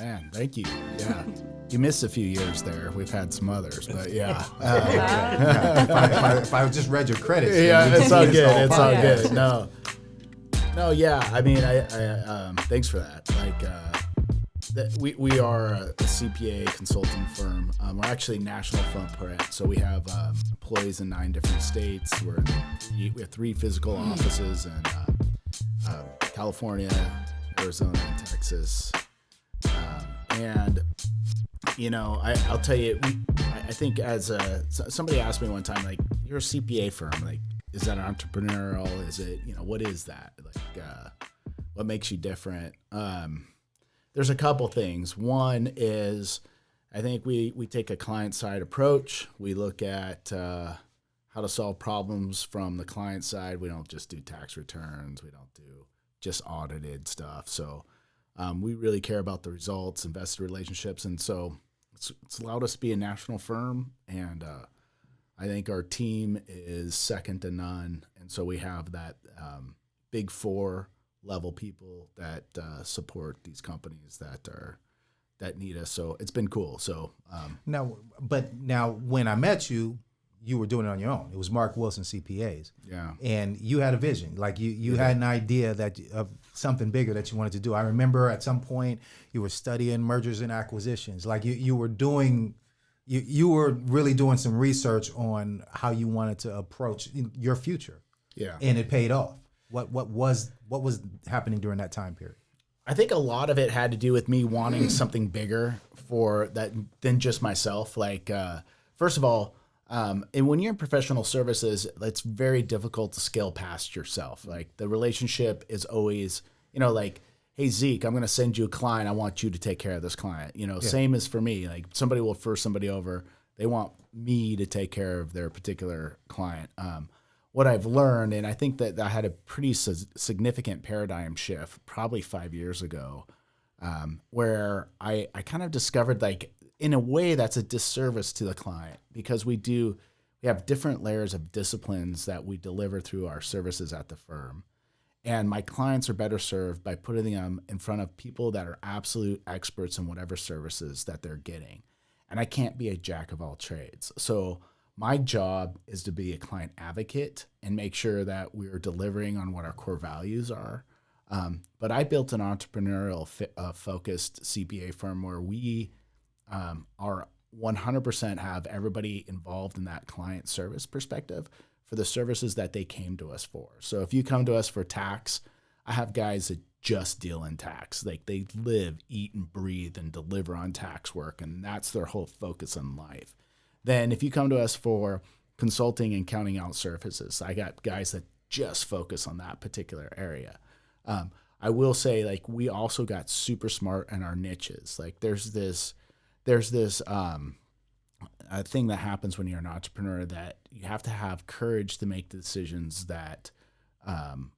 man, thank you. Yeah. You missed a few years there. We've had some others, but yeah. If I just read your credits. Yeah, it's all good. It's all yeah. good. No, yeah. I mean, I thanks for that. We are a CPA consulting firm. We're actually national footprint, so we have employees in 9 different states. We have 3 physical offices in California, Arizona, and Texas. And I'll tell you, I think as somebody asked me one time, like, you're a CPA firm, like, is that entrepreneurial? Is it, what is that? Like, what makes you different? There's a couple things. One is, I think we take a client-side approach. We look at how to solve problems from the client side. We don't just do tax returns. We don't do just audited stuff. So we really care about the results, investor relationships, and so it's allowed us to be a national firm. And I think our team is second to none. And so we have that big 4 level people that support these companies that need us. So it's been cool. So Now when I met you, you were doing it on your own. It was Mark Wilson CPAs. Yeah. And you had a vision. Like you had an idea of something bigger that you wanted to do. I remember at some point you were studying mergers and acquisitions. Like you were doing, you were really doing some research on how you wanted to approach your future. Yeah. And it paid off. What was happening during that time period? I think a lot of it had to do with me wanting something bigger for that than just myself. Like, first of all, and when you're in professional services, it's very difficult to scale past yourself. Like, the relationship is always, like, hey, Zeke, I'm going to send you a client. I want you to take care of this client. Same as for me. Like, somebody will refer somebody over. They want me to take care of their particular client. What I've learned, and I think that I had a pretty significant paradigm shift probably 5 years ago, where I kind of discovered, like, in a way that's a disservice to the client, because we have different layers of disciplines that we deliver through our services at the firm. And my clients are better served by putting them in front of people that are absolute experts in whatever services that they're getting. And I can't be a jack of all trades. So my job is to be a client advocate and make sure that we're delivering on what our core values are. But I built an entrepreneurial focused CPA firm where we are 100% have everybody involved in that client service perspective for the services that they came to us for. So if you come to us for tax, I have guys that just deal in tax. Like, they live, eat, and breathe and deliver on tax work, and that's their whole focus in life. Then if you come to us for consulting and counting out services, I got guys that just focus on that particular area. I will say, like, we also got super smart in our niches. Like, there's this a thing that happens when you're an entrepreneur, that you have to have courage to make the decisions that are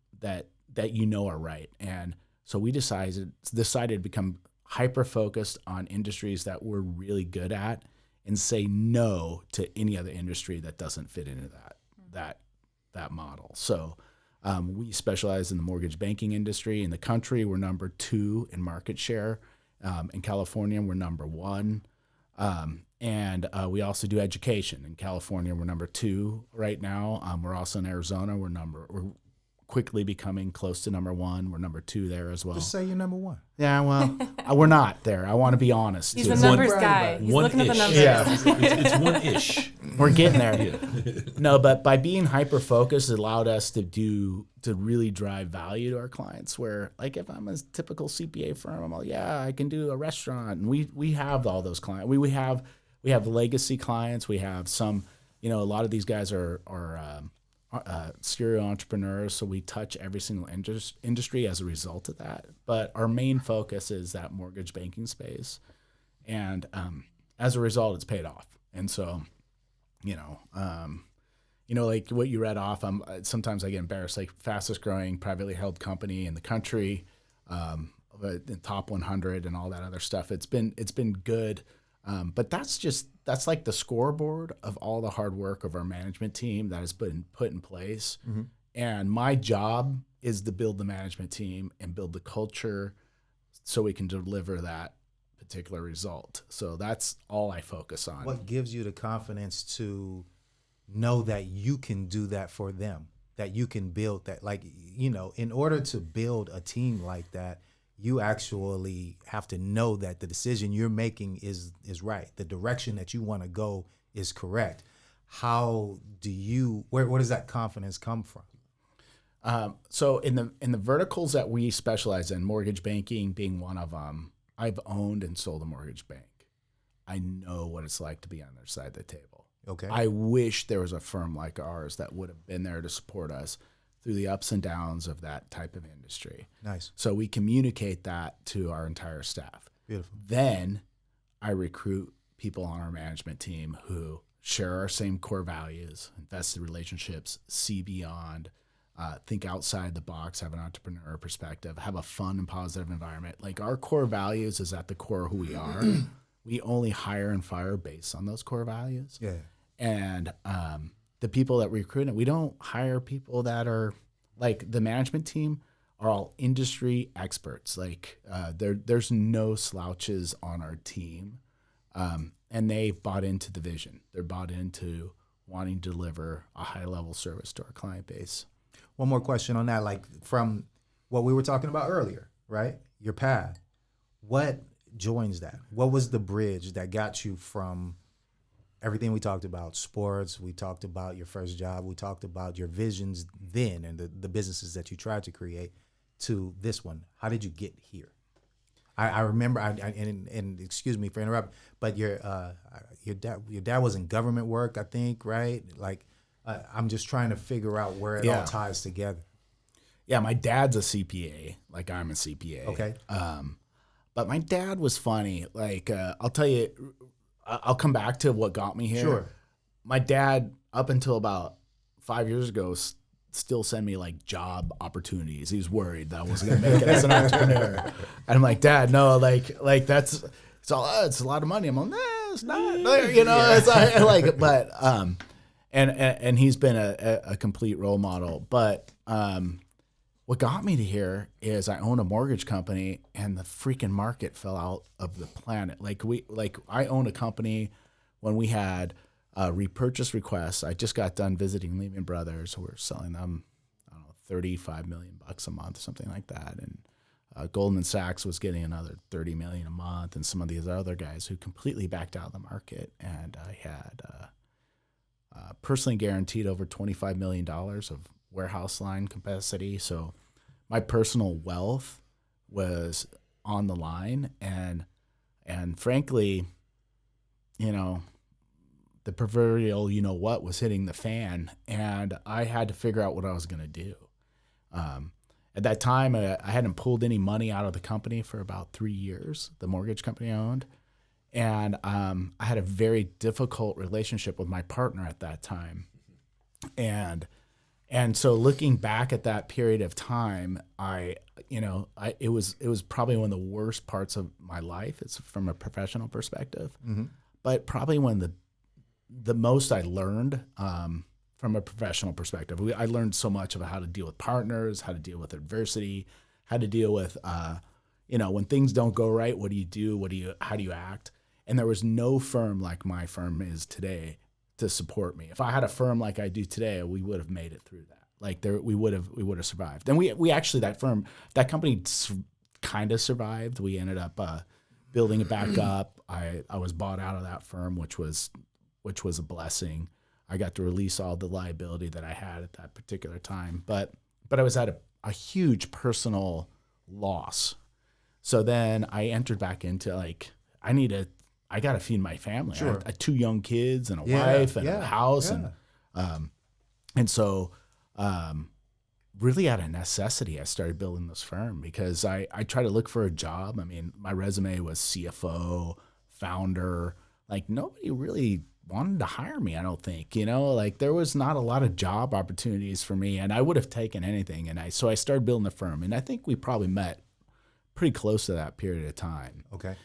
right. And so we decided to become hyper focused on industries that we're really good at, and say no to any other industry that doesn't fit into that model. So we specialize in the mortgage banking industry. In the country, we're number 2 in market share. In California, we're number 1. And we also do education. In California, we're number 2 right now. We're also in Arizona. We're quickly becoming close to number 1. We're number 2 there as well. Just say you're number 1. Yeah, well, we're not there. I want to be honest. He's a numbers guy. He's looking at the numbers. Yeah. It's one-ish. We're getting there. No, but by being hyper-focused, it allowed us to really drive value to our clients, where, like, if I'm a typical CPA firm, I'm like, yeah, I can do a restaurant. And we have all those clients. We have legacy clients. We have some, a lot of these guys are serial entrepreneurs, so we touch every single industry as a result of that. But our main focus is that mortgage banking space, and as a result, it's paid off. And so, like what you read off, sometimes I get embarrassed. Like, fastest growing privately held company in the country, the top 100, and all that other stuff. It's been good. But that's like the scoreboard of all the hard work of our management team that has been put in place. Mm-hmm. And my job is to build the management team and build the culture so we can deliver that particular result. So that's all I focus on. What gives you the confidence to know that you can do that for them, that you can build that? Like, you know, in order to build a team like that, you actually have to know that the decision you're making is right. The direction that you want to go is correct. How do you, where does that confidence come from? So in the verticals that we specialize in, mortgage banking being one of them, I've owned and sold a mortgage bank. I know what it's like to be on their side of the table. Okay. I wish there was a firm like ours that would have been there to support us through the ups and downs of that type of industry. Nice. So we communicate that to our entire staff. Beautiful. Then I recruit people on our management team who share our same core values, invested relationships, see beyond, think outside the box, have an entrepreneur perspective, have a fun and positive environment. Like our core values is at the core of who we are. We only hire and fire based on those core values. Yeah. And the people that we recruit, we don't hire people that are like the management team are all industry experts. Like there's no slouches on our team. And they bought into the vision. They're bought into wanting to deliver a high level service to our client base. One more question on that, like from what we were talking about earlier, right? Your path. What joins that? What was the bridge that got you from everything we talked about, sports, we talked about your first job, we talked about your visions then and the businesses that you tried to create to this one? How did you get here? I remember, and excuse me for interrupting, but your dad was in government work, I think, right? Like, I'm just trying to figure out where it all ties together. Yeah, my dad's a CPA, like I'm a CPA. Okay. But my dad was funny. Like, I'll tell you, I'll come back to what got me here. Sure. My dad, up until about 5 years ago, still send me like job opportunities. He was worried that I wasn't gonna make it as an entrepreneur. And I'm like, Dad, no, like it's a lot of money. I'm like, nah, it's not. You know, yeah. It's like, but and he's been a complete role model. But what got me to here is I own a mortgage company and the freaking market fell out of the planet. I owned a company when we had repurchase requests. I just got done visiting Lehman Brothers. We're selling them, I don't know, $35 million a month, something like that. And Goldman Sachs was getting another $30 million a month, and some of these other guys who completely backed out of the market. And I had personally guaranteed over $25 million of warehouse line capacity. So my personal wealth was on the line, and frankly, you know, the proverbial, you know what, was hitting the fan, and I had to figure out what I was going to do. At that time, I hadn't pulled any money out of the company for about 3 years, the mortgage company I owned. And I had a very difficult relationship with my partner at that time. And so looking back at that period of time, it was probably one of the worst parts of my life. It's from a professional perspective, but probably one of the most I learned from a professional perspective. I learned so much about how to deal with partners, how to deal with adversity, how to deal with, when things don't go right, what do you do? How do you act? And there was no firm like my firm is today to support me. If I had a firm like I do today, we would have made it through that. We would have survived. And we actually, that company kind of survived. We ended up building it back up. I was bought out of that firm, which was a blessing. I got to release all the liability that I had at that particular time. But I was at a huge personal loss. So then I entered back into I got to feed my family. Sure. I had 2 young kids and a wife and a house. Yeah. And so really out of necessity, I started building this firm because I tried to look for a job. I mean, my resume was CFO, founder. Like nobody really wanted to hire me, I don't think. There was not a lot of job opportunities for me, and I would have taken anything. And so I started building the firm, and I think we probably met pretty close to that period of time. Okay.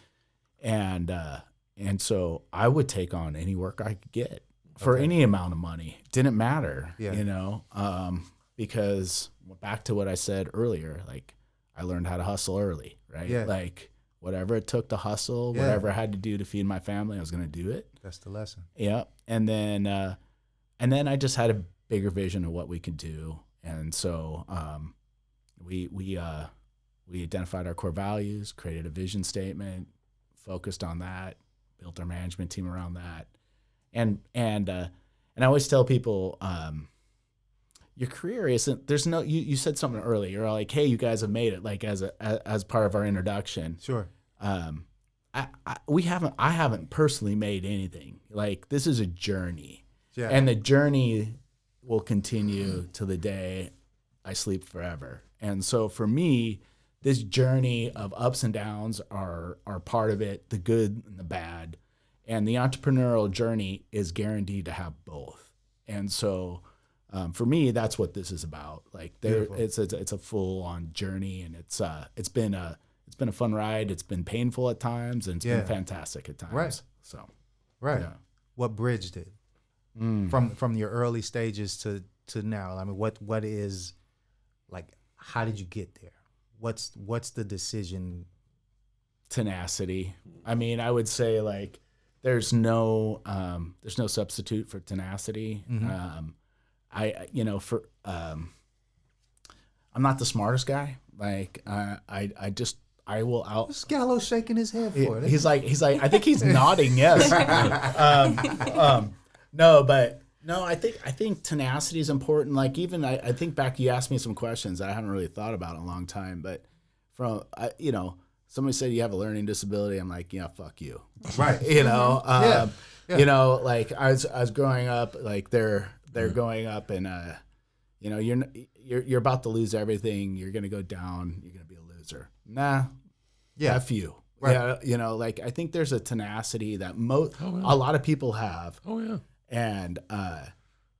And so I would take on any work I could get for any amount of money. It didn't matter, because back to what I said earlier, I learned how to hustle early, right? Yeah. whatever it took to hustle, whatever I had to do to feed my family, I was going to do it. That's the lesson. Yeah. And then I just had a bigger vision of what we could do. And so we identified our core values, created a vision statement, focused on that, built our management team around that. And I always tell people, your career isn't, there's no, you said something earlier, you're like, hey, you guys have made it, like as part of our introduction. Sure. I haven't personally made anything. Like, this is a journey. Yeah. And the journey will continue to the day I sleep forever. And so for me, this journey of ups and downs are part of it, the good and the bad. And the entrepreneurial journey is guaranteed to have both. And so for me, that's what this is about. Like, it's a full on journey, and it's been a fun ride. It's been painful at times, and it's been fantastic at times. Right. So, right. Yeah. What bridged it from your early stages to now? I mean, what is, like, how did you get there? What's the decision? Tenacity. I mean, I would say, like, there's no substitute for tenacity. Mm-hmm. I'm not the smartest guy. Like, I will out. This Gallo shaking his head for it. He's like, I think he's nodding. Yes. No, I think tenacity is important. Like, even I think back, you asked me some questions that I haven't really thought about in a long time, but somebody said you have a learning disability. I'm like, yeah, fuck you. Right. Yeah. Like, I was growing up, like, they're going up, and you're about to lose everything. You're gonna go down. You're gonna be a loser. Nah. Yeah. F you. Right. Yeah. Like, I think there's a tenacity that a lot of people have. Oh yeah. And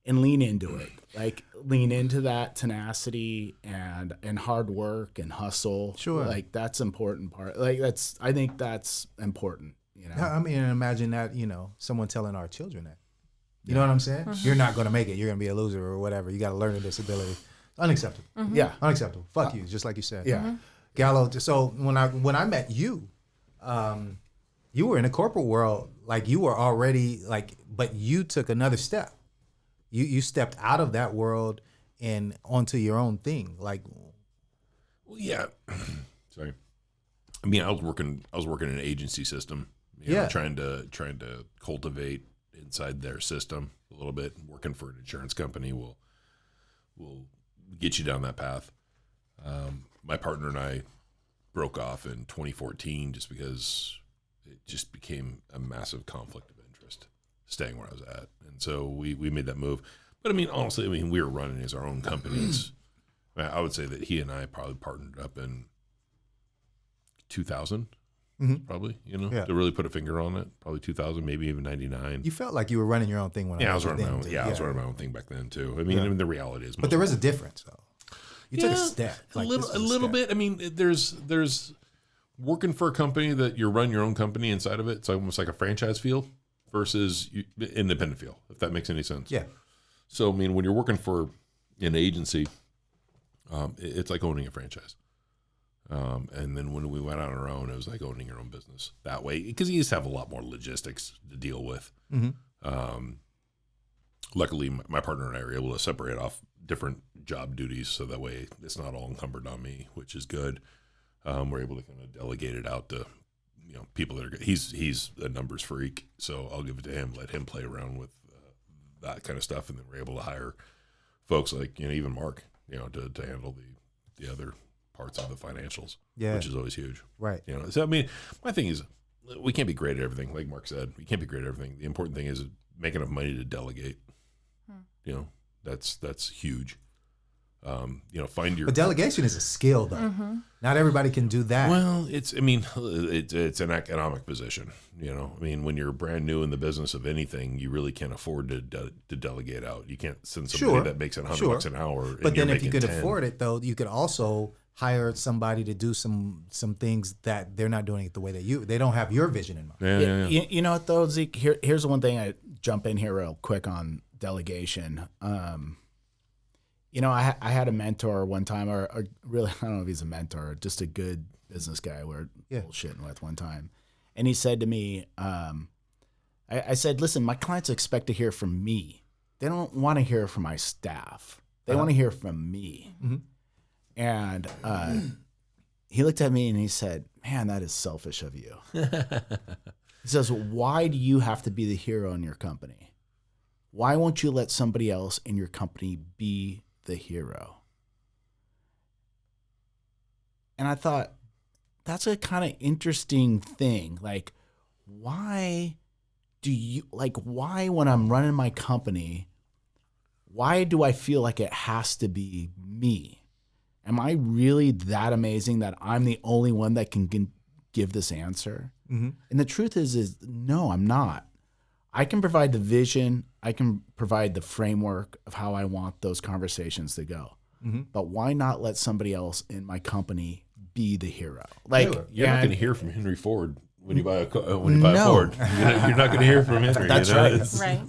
lean into it. Like, lean into that tenacity and hard work and hustle. Sure. Like, that's important part. Like, I think that's important. I mean, imagine that, someone telling our children that. You know what I'm saying? Mm-hmm. You're not going to make it. You're going to be a loser or whatever. You got to learn a disability. Unacceptable. Mm-hmm. Yeah. Unacceptable. Fuck you, just like you said. Yeah. Mm-hmm. Gallo, so when I met you, you were in the corporate world. Like, you were already, like, but you took another step. You stepped out of that world and onto your own thing. Like, well, yeah. Sorry. I mean, I was working in an agency system. Trying to cultivate inside their system a little bit. Working for an insurance company will get you down that path. My partner and I broke off in 2014 just because it just became a massive conflict of interest staying where I was at. And so we made that move. But I mean, honestly, we were running as our own companies. I would say that he and I probably partnered up in 2000, probably, to really put a finger on it. Probably 2000, maybe even 99. You felt like you were running your own thing when I was running my own. I was running my own thing back then too. I mean, the reality is. But there is a difference, though. You took a step, like, a little bit. I mean, there's working for a company that you're running your own company inside of it. It's almost like a franchise feel versus independent feel, if that makes any sense. Yeah. So I mean, when you're working for an agency, it's like owning a franchise. And then when we went on our own, it was like owning your own business that way, because you used to have a lot more logistics to deal with. Mm-hmm. Luckily, my partner and I are able to separate off different job duties, so that way it's not all encumbered on me, which is good. We're able to kind of delegate it out to people that are good. He's a numbers freak, so I'll give it to him, let him play around with that kind of stuff, and then we're able to hire folks like even Mark, to handle the other parts of the financials, which is always huge. Right. So I mean, my thing is, we can't be great at everything. Like Mark said, we can't be great at everything. The important thing is make enough money to delegate. That's huge. Find your. But delegation is a skill, though. Mm-hmm. Not everybody can do that. Well, it's an economic position. I mean, when you're brand new in the business of anything, you really can't afford to delegate out. You can't send somebody that makes $100 an hour. But then, if you could afford it, though, you could also hire somebody to do some things that they're not doing it the way that they don't have your vision in mind. Yeah. You know what, though, Zeke? Here's the one thing I jump in here real quick on delegation. I had a mentor one time, or really, I don't know if he's a mentor, just a good business guy we're bullshitting with one time. And he said to me, I said, listen, my clients expect to hear from me. They don't want to hear from my staff. They want to hear from me. Mm-hmm. And he looked at me and he said, man, that is selfish of you. He says, why do you have to be the hero in your company? Why won't you let somebody else in your company be the hero? And I thought, that's a kind of interesting thing. Like, why when I'm running my company, why do I feel like it has to be me? Am I really that amazing that I'm the only one that can give this answer? Mm-hmm. And the truth is no, I'm not. I can provide the vision. I can provide the framework of how I want those conversations to go. Mm-hmm. But why not let somebody else in my company be the hero? Like, you're not going to hear from Henry Ford when you buy a Ford. You're not going to hear from Henry. That's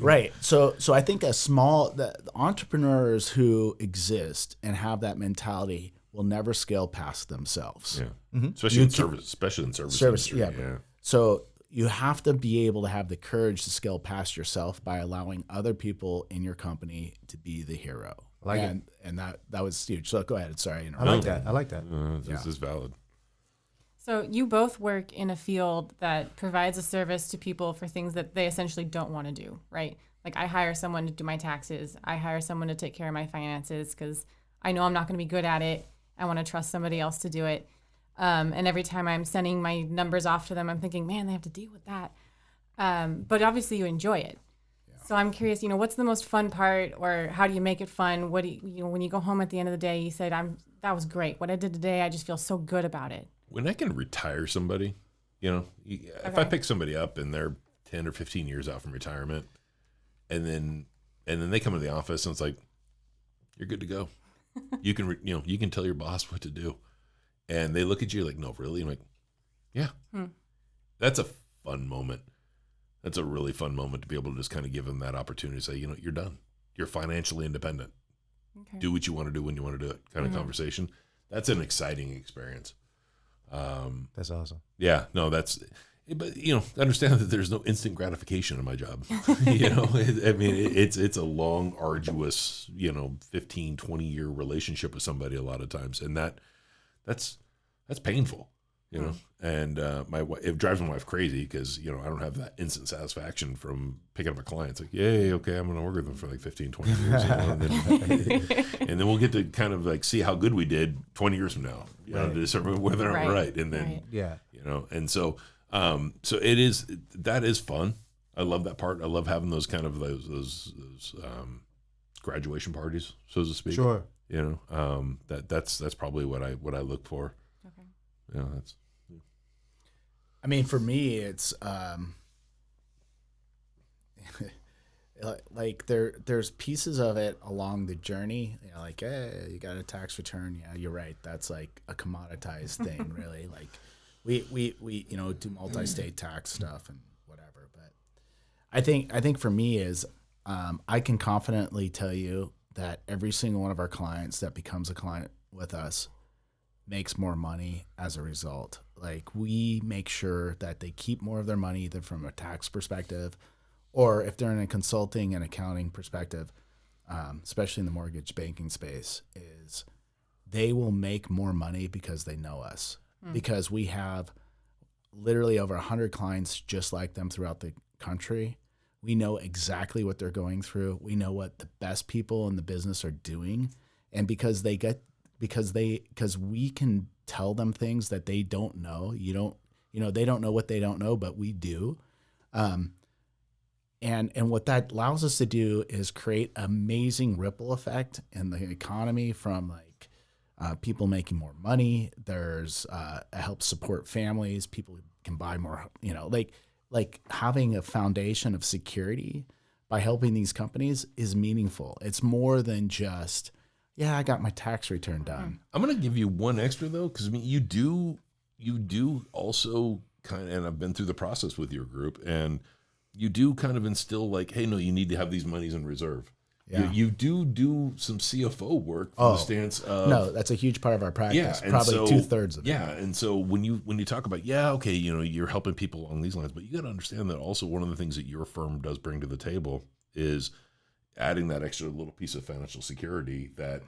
right. So I think the entrepreneurs who exist and have that mentality will never scale past themselves. Yeah, mm-hmm. especially in service industry. Yeah. So you have to be able to have the courage to scale past yourself by allowing other people in your company to be the hero. And that was huge. So go ahead. Sorry. I like that. This is valid. So you both work in a field that provides a service to people for things that they essentially don't want to do, right? Like I hire someone to do my taxes. I hire someone to take care of my finances because I know I'm not going to be good at it. I want to trust somebody else to do it. And every time I'm sending my numbers off to them, I'm thinking, man, they have to deal with that. But obviously you enjoy it. Yeah. So I'm curious, what's the most fun part, or how do you make it fun? What do you when you go home at the end of the day, you said, that was great. What I did today, I just feel so good about it. When I can retire somebody, if I pick somebody up and they're 10 or 15 years out from retirement, and then they come into the office and it's like, you're good to go. You can you can tell your boss what to do. And they look at you like, no, really? I'm like, yeah. That's a fun moment. That's a really fun moment to be able to just kind of give them that opportunity to say, you're done. You're financially independent. Okay. Do what you want to do when you want to do it kind of conversation. That's an exciting experience. That's awesome. Yeah, no, but understand that there's no instant gratification in my job. It's a long, arduous, 15, 20 year relationship with somebody a lot of times. And that's painful, and it drives my wife crazy because, I don't have that instant satisfaction from picking up a client. It's like, yay, okay, I'm going to work with them for like 15, 20 years. And then we'll get to kind of like see how good we did 20 years from now, to determine whether I'm right. And then, and so that is fun. I love that part. I love having those kind of those graduation parties, so to speak. Sure. That's probably what I look for. Okay. I mean, for me, it's like there's pieces of it along the journey. Like, hey, you got a tax return. Yeah, you're right. That's like a commoditized thing, really. Like we do multi-state tax stuff and whatever. But I think for me is I can confidently tell you that every single one of our clients that becomes a client with us makes more money as a result. Like, we make sure that they keep more of their money, either from a tax perspective, or if they're in a consulting and accounting perspective, especially in the mortgage banking space, is they will make more money because they know us. Because we have literally over 100 clients just like them throughout the country. We know exactly what they're going through. We know what the best people in the business are doing. And because we can tell them things that they don't know. They don't know what they don't know, but we do. And what that allows us to do is create amazing ripple effect in the economy, from like people making more money. There's it helps support families. People can buy more, like having a foundation of security by helping these companies is meaningful. It's more than just, I got my tax return done. I'm going to give you one extra though, because you do also kind of, and I've been through the process with your group, and you do kind of instill like, hey, no, you need to have these monies in reserve. Yeah. You do some CFO work from the stance of no, that's a huge part of our practice. and Probably so- 2/3 of it. Yeah, and so when you talk about okay, you're helping people along these lines, but you got to understand that also one of the things that your firm does bring to the table is adding that extra little piece of financial security that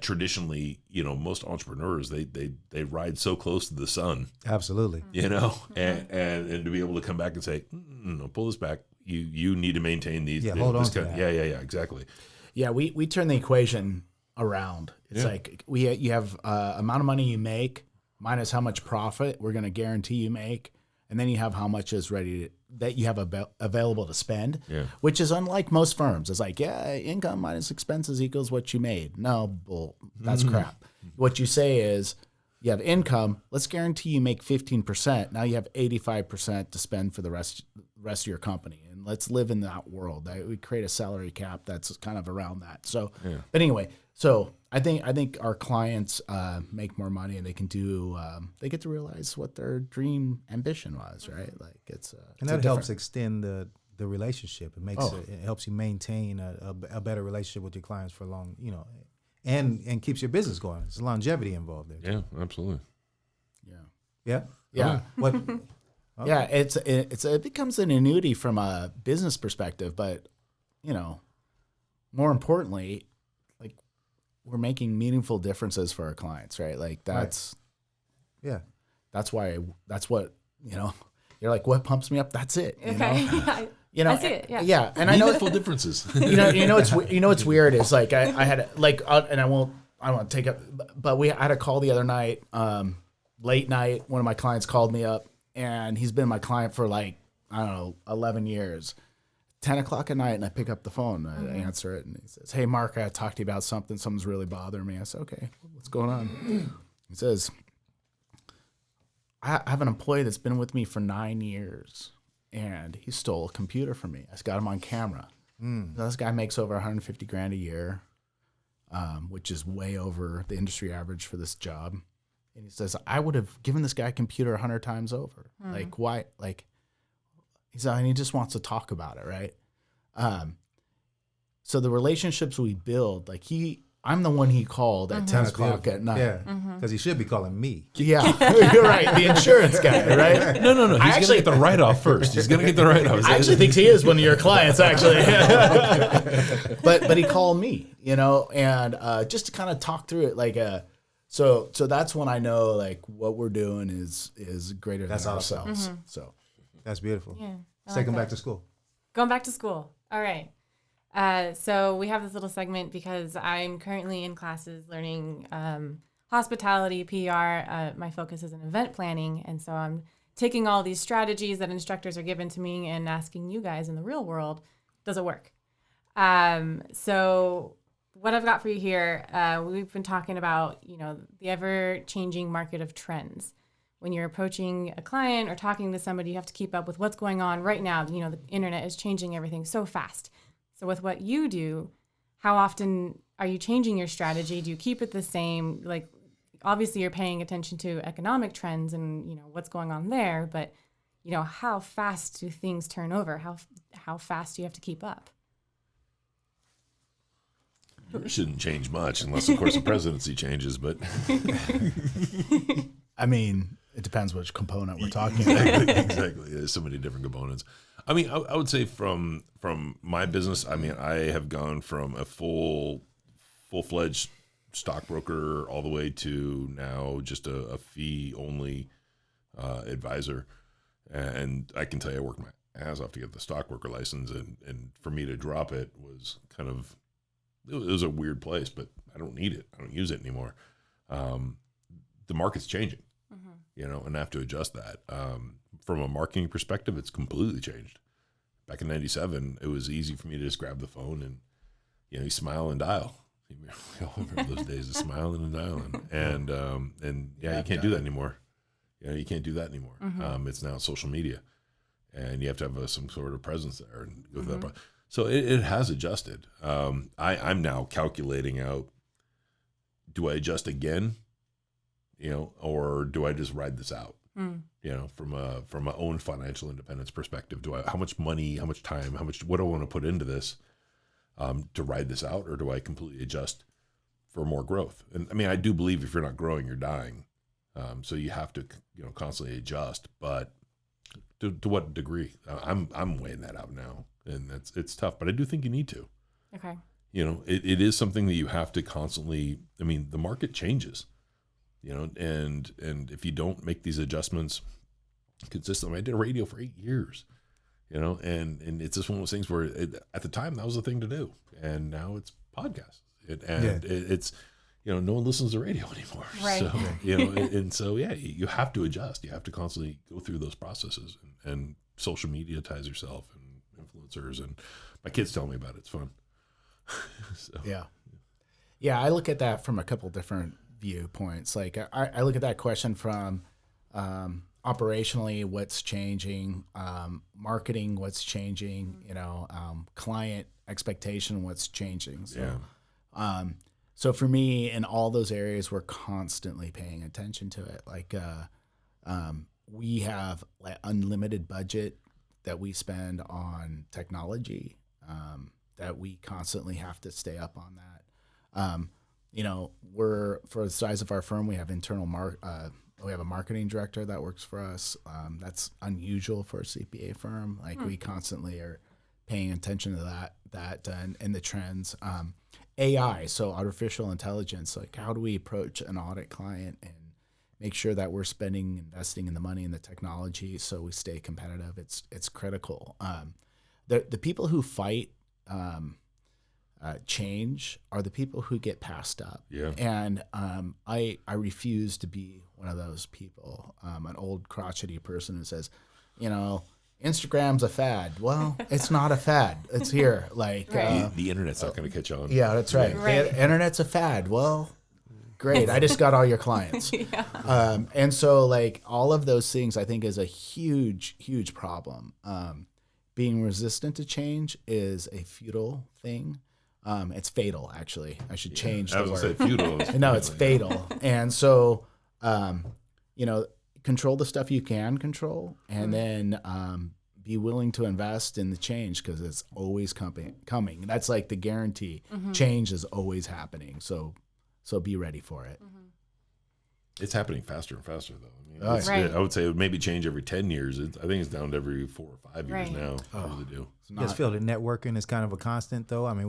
traditionally, most entrepreneurs they ride so close to the sun, Absolutely. and to be able to come back and say, no, pull this back. You need to maintain these. Hold on to that. Yeah, exactly. Yeah, we turn the equation around. It's like you have amount of money you make minus how much profit we're going to guarantee you make, and then you have how much is that you have available to spend. Yeah. Which is unlike most firms. It's like income minus expenses equals what you made. No, bull. That's crap. What you say is you have income. Let's guarantee you make 15%. Now you have 85% to spend for the rest of your company, and let's live in that world. We create a salary cap that's kind of around that. So, but anyway, so I think our clients make more money, and they can do. They get to realize what their dream ambition was, right? Like And that helps extend the relationship. It makes it helps you maintain a better relationship with your clients for long, and keeps your business going. There's longevity involved there. Yeah, absolutely. Yeah. Yeah. What? Yeah, it becomes an annuity from a business perspective, but more importantly, like we're making meaningful differences for our clients, right? Like that's that's what you're like, what pumps me up? That's it. Okay. I see it. Yeah. Yeah, and I know Meaningful differences. what's weird is like I had and I won't take up, but I had a call the other night, late night. One of my clients called me up, and he's been my client for 11 years. 10 o'clock at night, and I pick up the phone, I answer it, and he says, "Hey, Mark, I talked to you about something. Something's really bothering me." I said, "Okay, what's going on?" He says, I have an employee that's been with me for 9 years, and he stole a computer from me. I got him on camera. Now, this guy makes over $150,000 a year, which is way over the industry average for this job. And he says, I would have given this guy a computer 100 times over. Like, why? Like, he said, and he just wants to talk about it, right? So the relationships we build, like I'm the one he called at 10 o'clock at night. Yeah, because he should be calling me. Yeah, you're right. The insurance guy, right? No. He's going to get the write-off first. He's going to get the write-off. I actually think he is one of your clients, actually. but he called me, and just to kind of talk through it, so that's when I know like what we're doing is greater than ourselves. So That's beautiful. Yeah. Let's take him back to school. Going back to school. All right. So we have this little segment because I'm currently in classes learning hospitality, PR. My focus is in event planning. And so I'm taking all these strategies that instructors are given to me and asking you guys in the real world, does it work? So what I've got for you here, we've been talking about, the ever-changing market of trends. When you're approaching a client or talking to somebody, you have to keep up with what's going on right now. The internet is changing everything so fast. So with what you do, how often are you changing your strategy? Do you keep it the same? Like, obviously you're paying attention to economic trends and, what's going on there, but, how fast do things turn over? How fast do you have to keep up? It shouldn't change much unless, of course, the presidency changes, but I mean, it depends which component we're talking about. Exactly. There's so many different components. I mean, I would say from my business, I mean, I have gone from a full-fledged stockbroker all the way to now just a fee-only advisor. And I can tell you I worked my ass off to get the stockbroker license, and for me to drop it was it was a weird place, but I don't need it. I don't use it anymore. The market's changing, and I have to adjust that. From a marketing perspective, it's completely changed. Back in '97, it was easy for me to just grab the phone and, you smile and dial. We all remember those days of smiling and dialing. And you can't do that anymore. You can't do that anymore. It's now social media, and you have to have some sort of presence there and go through that. So it has adjusted. I'm now calculating out, do I adjust again, or do I just ride this out? From my own financial independence perspective, how much money, how much time, what do I want to put into this? to ride this out, or do I completely adjust for more growth? And I mean, I do believe if you're not growing, you're dying. So you have to, constantly adjust, but to what degree? I'm weighing that out now, and it's tough, but I do think you need to. Okay. It is something that you have to constantly. I mean, the market changes, and if you don't make these adjustments consistently, I did radio for 8 years, and it's just one of those things where at the time that was the thing to do, and now it's podcasts, it's. No one listens to radio anymore. Right. So, you have to adjust. You have to constantly go through those processes and social media ties yourself and influencers. And my kids tell me about it. It's fun. So. Yeah. I look at that from a couple different viewpoints. Like I look at that question from operationally, what's changing, marketing, what's changing, client expectation, what's changing. So, So for me, in all those areas, we're constantly paying attention to it. Like we have unlimited budget that we spend on technology, that we constantly have to stay up on that. We're, for the size of our firm, we have we have a marketing director that works for us. That's unusual for a CPA firm. Like we constantly are paying attention to that and the trends. AI, so artificial intelligence, like how do we approach an audit client and make sure that we're investing in the money and the technology so we stay competitive? It's critical. The people who fight change are the people who get passed up. Yeah. And I refuse to be one of those people, an old crotchety person who says, Instagram's a fad. Well, it's not a fad. It's here. Like the internet's not going to catch on. Yeah, that's right. The internet's a fad. Well, great. I just got all your clients. And so like all of those things I think is a huge, huge problem. Being resistant to change is a futile thing. It's fatal, actually. I should change the word. I was going to say futile. No, it's fatal. And so, control the stuff you can control, and then be willing to invest in the change because it's always coming. That's like the guarantee. Change is always happening. So be ready for it. It's happening faster and faster, though. I mean, I would say it would maybe change every 10 years. I think it's down to every 4 or 5 years now. I really do. I just feel that networking is kind of a constant, though. I mean,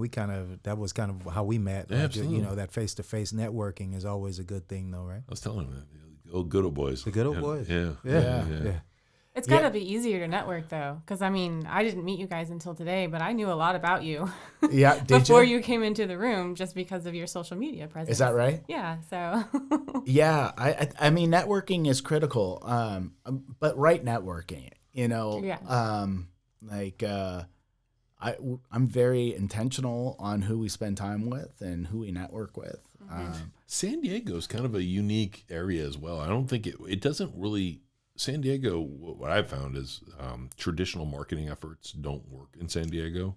that was kind of how we met. Yeah, absolutely. That face-to-face networking is always a good thing, though, right? I was telling him that. Oh, good old boys. The good old boys. Yeah. It's got to be easier to network, though, because, I mean, I didn't meet you guys until today, but I knew a lot about you before you came into the room just because of your social media presence. Is that right? Yeah, so. Yeah, I mean, networking is critical, but right networking, I'm very intentional on who we spend time with and who we network with. San Diego is kind of a unique area as well. I don't think it doesn't really. San Diego, what I've found is traditional marketing efforts don't work in San Diego.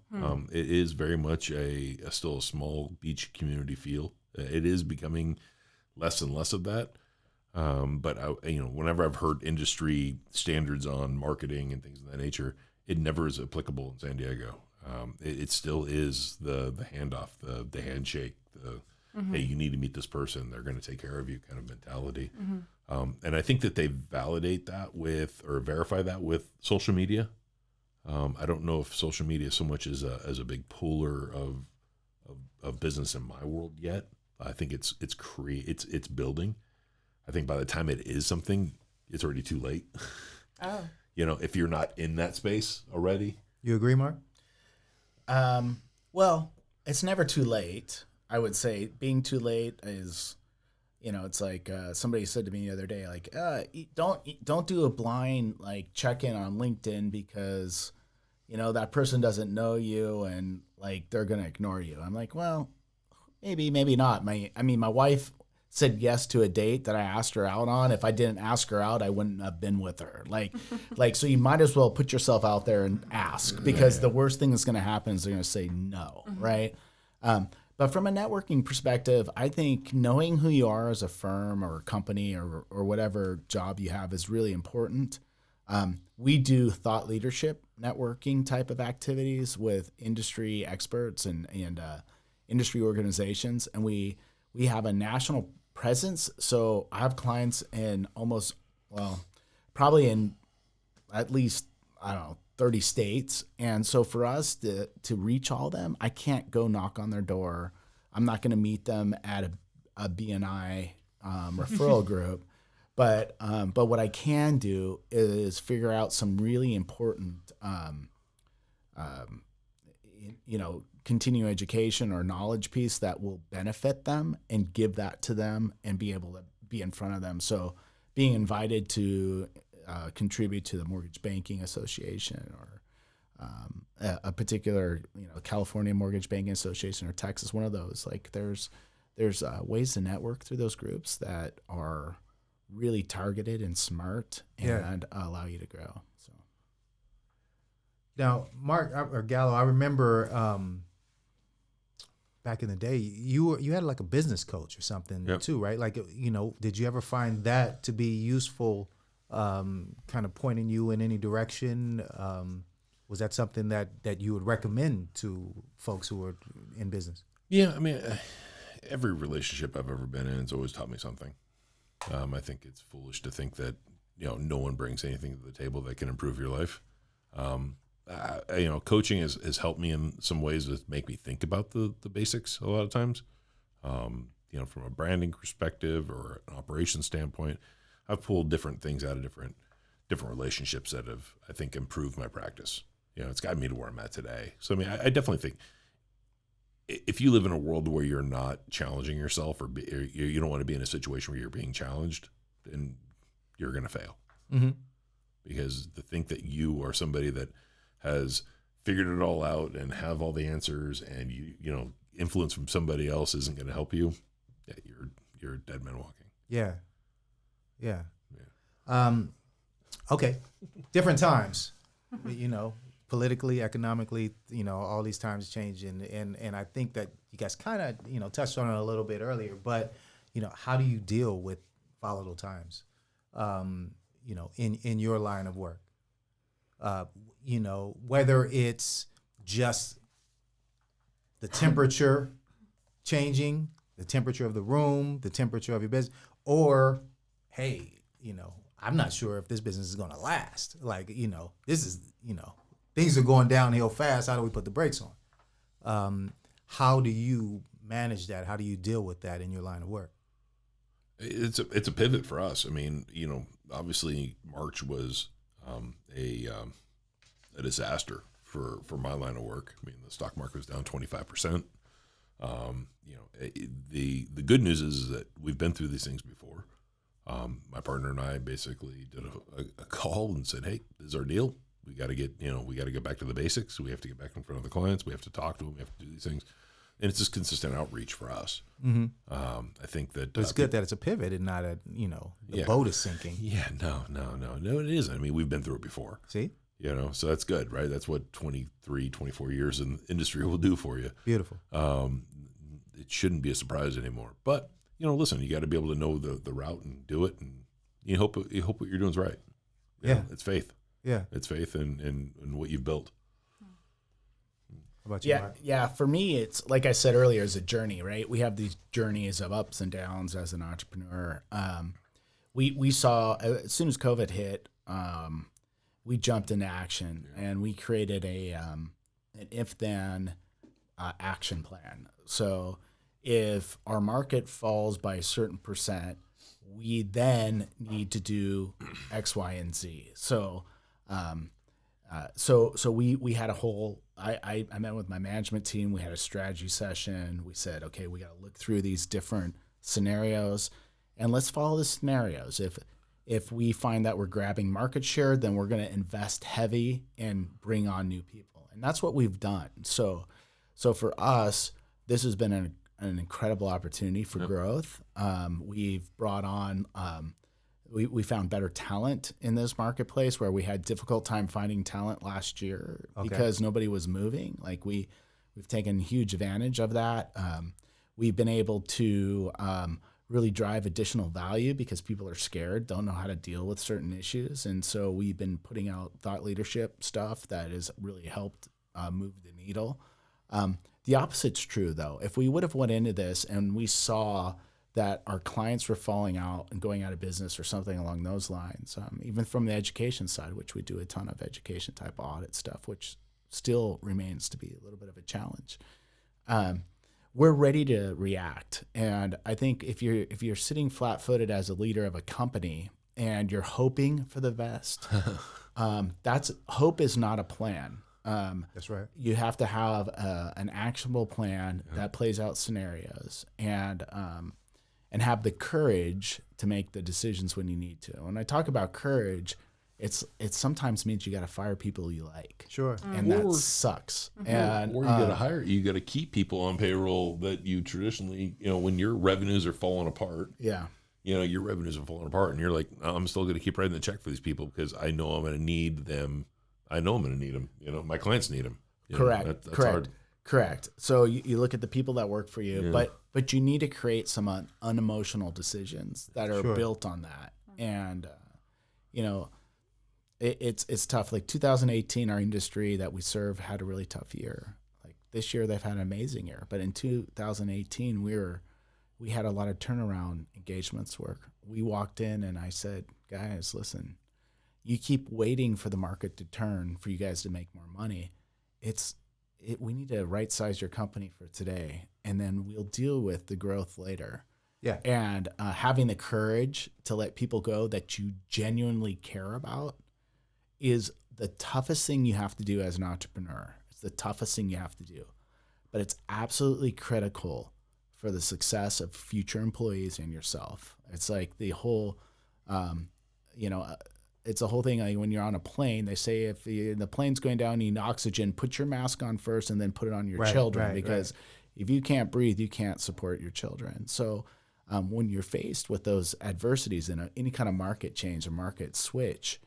It is very much still a small beach community feel. It is becoming less and less of that. But whenever I've heard industry standards on marketing and things of that nature, it never is applicable in San Diego. It still is the handoff, the handshake, hey, you need to meet this person, they're going to take care of you kind of mentality. And I think that they validate that or verify that with social media. I don't know if social media so much is a big puller of business in my world yet. I think it's building. I think by the time it is something, it's already too late. Oh. If you're not in that space already. You agree, Mark? Well, it's never too late. I would say being too late is, it's like somebody said to me the other day, like, don't do a blind like check-in on LinkedIn because, that person doesn't know you and like they're gonna ignore you. I'm like, well, maybe not. My wife said yes to a date that I asked her out on. If I didn't ask her out, I wouldn't have been with her. Like, so you might as well put yourself out there and ask because the worst thing that's going to happen is they're going to say no, right? But from a networking perspective, I think knowing who you are as a firm or a company or whatever job you have is really important. We do thought leadership networking type of activities with industry experts and industry organizations, and we have a national presence. So I have clients in probably in at least, I don't know, 30 states. And so for us to reach all of them, I can't go knock on their door. I'm not going to meet them at a BNI referral group. But what I can do is figure out some really important, continuing education or knowledge piece that will benefit them and give that to them and be able to be in front of them. So being invited to contribute to the Mortgage Banking Association or a particular, California Mortgage Banking Association or Texas, one of those. Like there's ways to network through those groups that are really targeted and smart and allow you to grow. So now, Mark or Gallo, I remember back in the day, you had like a business coach or something too, right? Like, did you ever find that to be useful, kind of pointing you in any direction? Was that something that you would recommend to folks who are in business? Yeah, I mean, every relationship I've ever been in has always taught me something. I think it's foolish to think that, no one brings anything to the table that can improve your life. Coaching has helped me in some ways to make me think about the basics a lot of times. From a branding perspective or an operations standpoint, I've pulled different things out of different relationships that have, I think, improved my practice. It's gotten me to where I'm at today. So, I mean, I definitely think if you live in a world where you're not challenging yourself or you don't want to be in a situation where you're being challenged, then you're going to fail. Mm-hmm. Because to think that you are somebody that has figured it all out and have all the answers and influence from somebody else isn't going to help you, you're a dead man walking. Yeah. Okay. Different times, politically, economically, all these times change. And I think that you guys kind of, touched on it a little bit earlier, but, how do you deal with volatile times, in your line of work? Whether it's just the temperature changing, the temperature of the room, the temperature of your business, or, hey, I'm not sure if this business is going to last. Like, this is, things are going downhill fast. How do we put the brakes on? How do you manage that? How do you deal with that in your line of work? It's a pivot for us. I mean, obviously March was a disaster for my line of work. I mean, the stock market was down 25%. The good news is that we've been through these things before. My partner and I basically did a call and said, "Hey, this is our deal. We got to get back to the basics. We have to get back in front of the clients. We have to talk to them. We have to do these things." And it's just consistent outreach for us. Mm-hmm. I think that it's good that it's a pivot and not the boat is sinking. Yeah, no, it isn't. I mean, we've been through it before. See? So that's good, right? That's what 23, 24 years in the industry will do for you. Beautiful. It shouldn't be a surprise anymore. But, listen, you got to be able to know the route and do it. And you hope what you're doing is right. It's faith. Yeah. It's faith in what you've built. How about you, Mark? Yeah. For me, it's like I said earlier, it's a journey, right? We have these journeys of ups and downs as an entrepreneur. We saw as soon as COVID hit, we jumped into action and we created an if-then action plan. So if our market falls by a certain percent, we then need to do X, Y, and Z. So we had a whole. I met with my management team. We had a strategy session. We said, okay, we got to look through these different scenarios, and let's follow the scenarios. If we find that we're grabbing market share, then we're going to invest heavy and bring on new people, and that's what we've done. So for us, this has been an incredible opportunity for growth. We've brought on. We found better talent in this marketplace where we had difficult time finding talent last year because nobody was moving. Like we've taken huge advantage of that. We've been able to really drive additional value because people are scared, don't know how to deal with certain issues. And so we've been putting out thought leadership stuff that has really helped move the needle. The opposite's true, though. If we would have went into this and we saw that our clients were falling out and going out of business or something along those lines, even from the education side, which we do a ton of education type audit stuff, which still remains to be a little bit of a challenge. We're ready to react. And I think if you're sitting flat-footed as a leader of a company and you're hoping for the best, hope is not a plan. That's right. You have to have an actionable plan that plays out scenarios and have the courage to make the decisions when you need to. When I talk about courage, it sometimes means you got to fire people you like. Sure. And that sucks. And Or you got to hire, you got to keep people on payroll that you traditionally, when your revenues are falling apart. Yeah. Your revenues are falling apart, and you're like, I'm still going to keep writing the check for these people because I know I'm going to need them. I know I'm going to need them. My clients need them. Correct. That's Correct. hard. Correct. So you look at the people that work for you, but you need to create some unemotional decisions that are built on that. And it's tough. Like 2018, our industry that we serve had a really tough year. Like this year, they've had an amazing year. But in 2018, we had a lot of turnaround engagements work. We walked in and I said, guys, listen, you keep waiting for the market to turn for you guys to make more money. We need to right size your company for today, and then we'll deal with the growth later. Yeah. And having the courage to let people go that you genuinely care about is the toughest thing you have to do as an entrepreneur. It's the toughest thing you have to do, but it's absolutely critical for the success of future employees and yourself. It's like the whole, it's a whole thing. Like when you're on a plane, they say if the plane's going down, you need oxygen, put your mask on first and then put it on your children because if you can't breathe, you can't support your children. So when you're faced with those adversities in any kind of market change or market switch,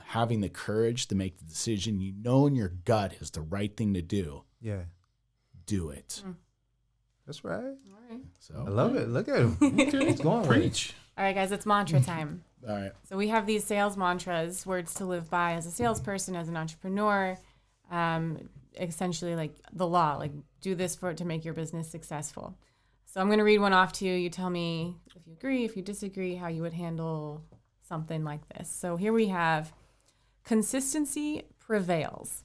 having the courage to make the decision you know in your gut is the right thing to do. Yeah. Do it. That's right. All right. So I love it. Look at him. He's going Preach. All right, guys, it's mantra time. all right. So we have these sales mantras, words to live by as a salesperson, as an entrepreneur, essentially like the law, like do this to make your business successful. So I'm going to read one off to you. You tell me if you agree, if you disagree, how you would handle something like this. So here we have consistency prevails.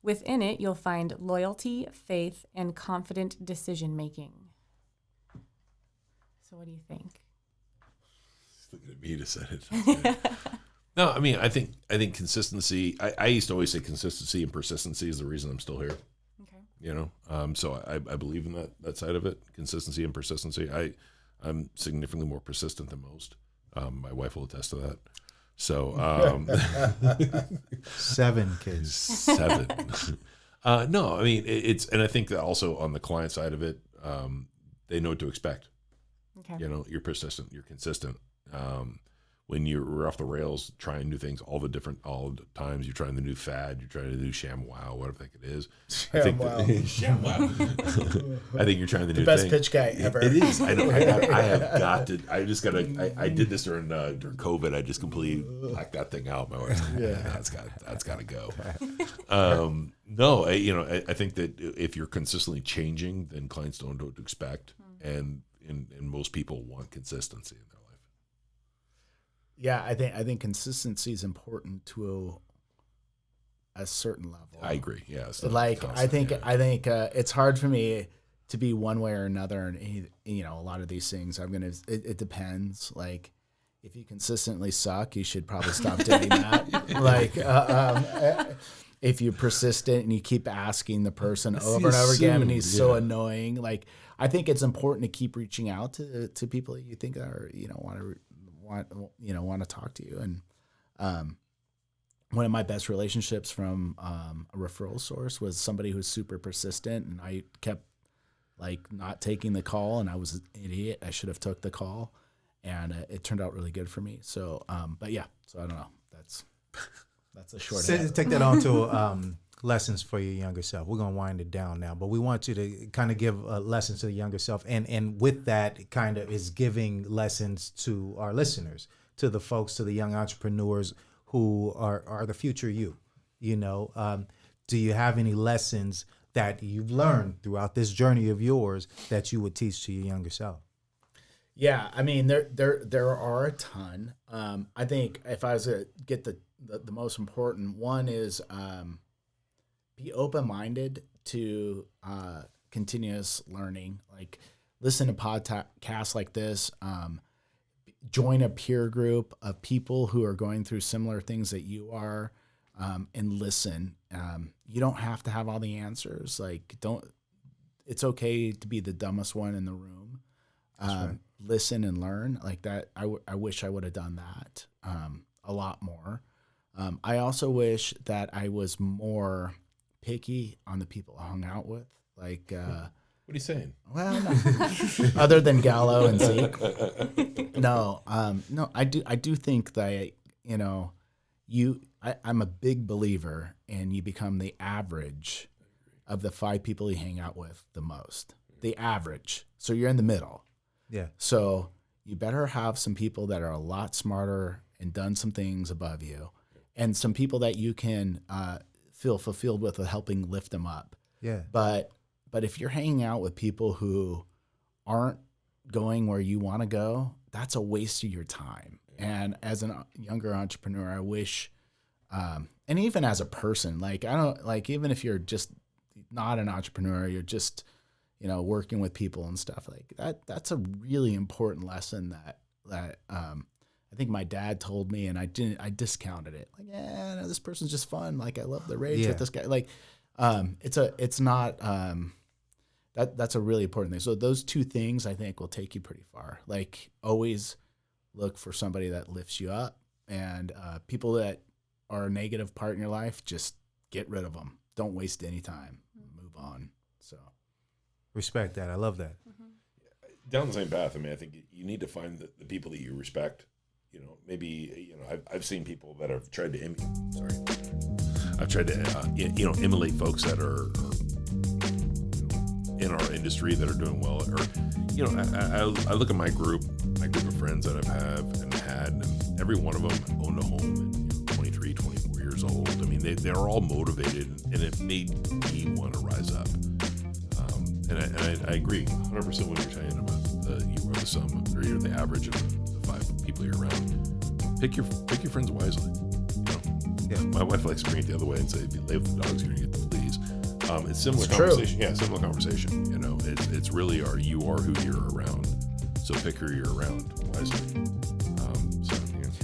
Within it, you'll find loyalty, faith, and confident decision-making. So what do you think? Looking at me to say it. No, I mean, I think consistency. I used to always say consistency and persistency is the reason I'm still here. Okay. So I believe in that side of it, consistency and persistency. I'm significantly more persistent than most. My wife will attest to that. So 7 kids. 7. No, I mean and I think that also on the client side of it, they know what to expect. Okay. You're persistent, you're consistent. When you're off the rails, trying new things all the times, you're trying the new fad, you're trying to do ShamWow, whatever the heck it is. ShamWow. I think you're trying the new Best thing. pitch guy ever. It is. I know. I have got to. I just got to. I did this during COVID. I just completely blacked that thing out. My wife's like, that's got to go. No, I think that if you're consistently changing, then clients don't know what to expect, and most people want consistency in their life. Yeah, I think consistency is important to a certain level. I agree. Yeah. Like I think it's hard for me to be one way or another, and a lot of these things it depends. Like if you consistently suck, you should probably stop doing that. Like if you're persistent and you keep asking the person over and over again, and he's so annoying. Like I think it's important to keep reaching out to people that you think are want to talk to you. And one of my best relationships from a referral source was somebody who's super persistent, and I kept not taking the call, and I was an idiot. I should have took the call, and it turned out really good for me. So, but yeah, so I don't know. That's a short answer. Take that on to lessons for your younger self. We're gonna wind it down now, but we want you to kind of give lessons to the younger self, and with that, it kind of is giving lessons to our listeners, to the folks, to the young entrepreneurs who are the future you. You know, do you have any lessons that you've learned throughout this journey of yours that you would teach to your younger self? Yeah, I mean, there are a ton. I think if I was to get the most important one is be open-minded to continuous learning. Like, listen to podcasts like this. Join a peer group of people who are going through similar things that you are, and listen. You don't have to have all the answers. Like, it's okay to be the dumbest one in the room. Right. Listen and learn like that. I wish I would have done that a lot more. I also wish that I was more picky on the people I hung out with. Like, what are you saying? Well, no. Other than Gallo and Zeke. No, I do think that, you know, I'm a big believer in you become the average of the 5 people you hang out with the most. The average. So you're in the middle. Yeah. So you better have some people that are a lot smarter and done some things above you, and some people that you can feel fulfilled with helping lift them up. Yeah. But if you're hanging out with people who aren't going where you want to go, that's a waste of your time. And as a younger entrepreneur, I wish, and even as a person, like, I don't, like, even if you're just not an entrepreneur, you're just, you know, working with people and stuff like that. That's a really important lesson that I think my dad told me, and I discounted it. Like, yeah, no, this person's just fun. Like, I love the rage with this guy. Like, it's not, that's a really important thing. So those 2 things I think will take you pretty far. Like, always look for somebody that lifts you up, and people that are a negative part in your life, just get rid of them. Don't waste any time. Move on. So. Respect that. I love that. Down the same path. I mean, I think you need to find the people that you respect. You know, maybe, you know, I've seen people that have tried to emulate folks that are in our industry that are doing well. Or, you know, I look at my group of friends that I've had, and every one of them owned a home at 23, 24 years old. I mean, they're all motivated, and it made me want to rise up. And I agree 100% what you're saying about you are the sum, or you're the average of the 5 people you're around. Pick your friends wisely. You know, yeah. My wife likes to bring it the other way and say, if you lay with the dogs, you're gonna get the fleas. It's similar conversation. True. Yeah, similar conversation. You know, it's really you are who you're around. So pick who you're around wisely.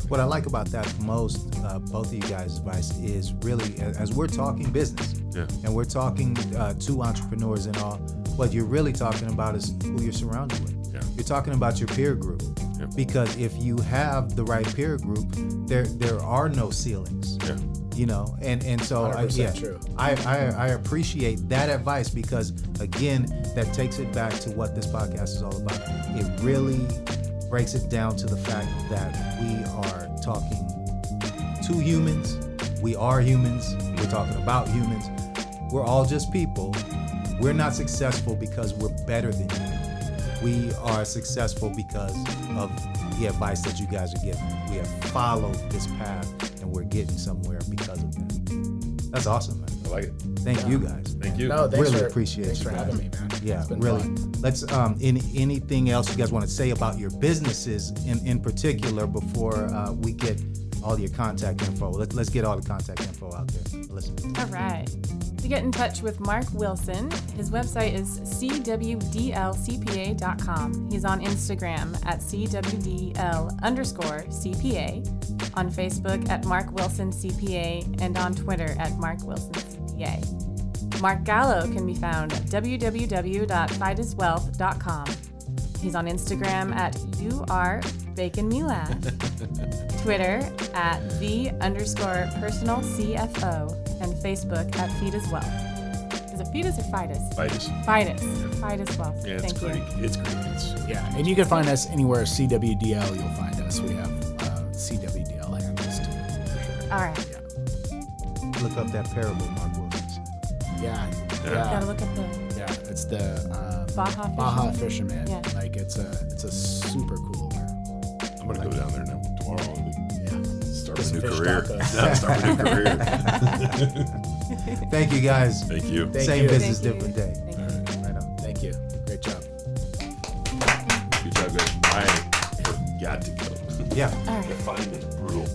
What I like about that most, both of you guys' advice is really, as we're talking business, and we're talking to entrepreneurs and all, what you're really talking about is who you're surrounded with. Yeah. You're talking about your peer group. Yeah. Because if you have the right peer group, there are no ceilings. Yeah. You know, and so I appreciate that advice, because again, that takes it back to what this podcast is all about. It really breaks it down to the fact that we are talking to humans. We are humans. We're talking about humans. We're all just people. We're not successful because we're better than you. We are successful because of the advice that you guys are giving. We have followed this path, and we're getting somewhere because of that. That's awesome, man. I like it. Thank you guys. Thank you. No, really appreciate thanks you for guys. having me, man. Yeah, it's been really. fun. Let's anything else you guys want to say about your businesses in particular before we get all your contact info. Let's get all the contact info out there. Listen. All right. To get in touch with Mark Wilson, his website is CWDLCPA.com. He's on Instagram at CWDL_CPA, on Facebook at Mark Wilson CPA, and on Twitter at Mark Wilson CPA. Mark Gallo can be found at www.fideswealth.com. He's on Instagram at YouAreBaconMeLaugh, Twitter at _personal CFO, and Facebook at Fides Wealth. Is it Fides or Fides? Fides. Fides. Fides Wealth. Yeah, it's Thank Greek. you. It's Greek. Yeah, and you can find us anywhere CWDL. You'll find us. We have CWDL handles too. For sure. All right. Yeah. Look up that parable Mark Wilson Yeah. Gotta look at the Yeah, it's the Baja Fisherman. Yeah. Like it's a super cool one. I'm gonna go down there now tomorrow. Yeah. Start Get a new some fish career. tacos. Yeah, start a new career. Thank you, guys. Thank you. Thank Same you. business, Thank you. different day. Thank you. Right on. Thank you. Great job. Good job, guys. I have got to go. Yeah. All right. Find it brutal.